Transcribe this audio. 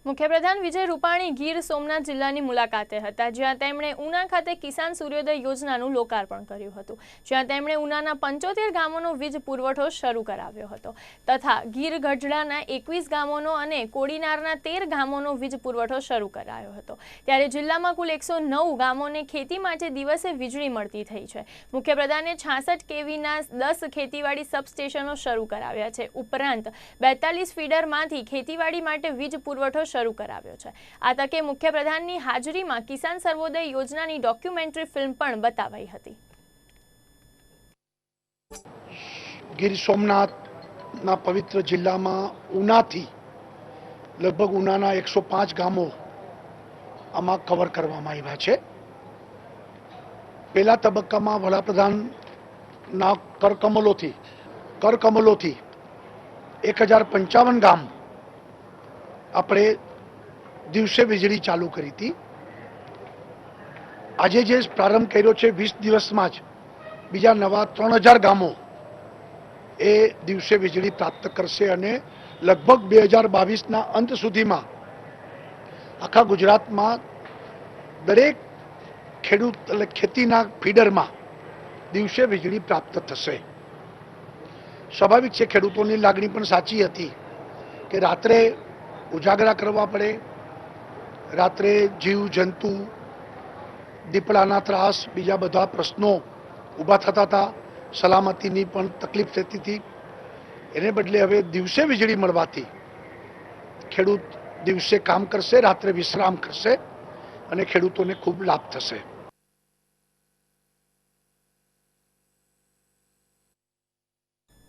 મુખ્યપ્રધાન વિજય રૂપાણી ગીર સોમનાથ જિલ્લાની મુલાકાતે હતા, જ્યાં તેમણે ઉના ખાતે કિસાન સૂર્યોદય યોજનાનું લોકાર્પણ કર્યું હતું, જ્યાં તેમણે ઉનાના 75 ગામોનો વીજ પુરવઠો શરૂ કરાવ્યો હતો તથા ગીર ગઢડાના 21 ગામોનો અને કોડીનારના 13 ગામોનો વીજ પુરવઠો શરૂ કરાયો હતો। ત્યારે જિલ્લામાં કુલ 109 ગામોને ખેતી માટે દિવસે વીજળી મળતી થઈ છે। મુખ્યપ્રધાને 66 કેવીના 10 ખેતીવાડી સબસ્ટેશનો શરૂ કરાવ્યા છે। ઉપરાંત 42 ફીડરમાંથી ખેતીવાડી માટે વીજ પુરવઠો શરૂ કરાવ્યો છે। આ તકે મુખ્યપ્રધાનની હાજરીમાં કિસાન સર્વોદય યોજનાની ડોક્યુમેન્ટરી ફિલ્મ પણ બતાવાઈ હતી। ગીર સોમનાથના પવિત્ર જિલ્લામાં ઉનાથી લગભગ ઉનાના 105 ગામો આમાં કવર કરવામાં આવ્યા છે। પહેલા તબક્કામાં વડાપ્રધાનના કરકમલોથી 1055 ગામ આપણે દિવસે વીજળી ચાલુ કરી હતી। આજે જે પ્રારંભ કર્યો છે 20 દિવસમાં જ બીજા નવા 3000 ગામો એ દિવસે વીજળી પ્રાપ્ત કરશે અને લગભગ 2022ના અંત સુધીમાં આખા ગુજરાતમાં દરેક ખેડૂત એટલે ખેતીના ફીડરમાં દિવસે વીજળી પ્રાપ્ત થશે। સ્વાભાવિક છે, ખેડૂતોની લાગણી પણ સાચી હતી કે રાત્રે ઉજાગરા કરવા પડે, રાત્રે જીવ જંતુ દીપડાના ત્રાસ બીજા બધા પ્રશ્નો ઊભા થતા હતા, સલામતીની પણ તકલીફ થતી હતી। એને બદલે હવે દિવસે વીજળી મળવાથી ખેડૂત દિવસે કામ કરશે, રાત્રે વિશ્રામ કરશે અને ખેડૂતોને ખૂબ લાભ થશે।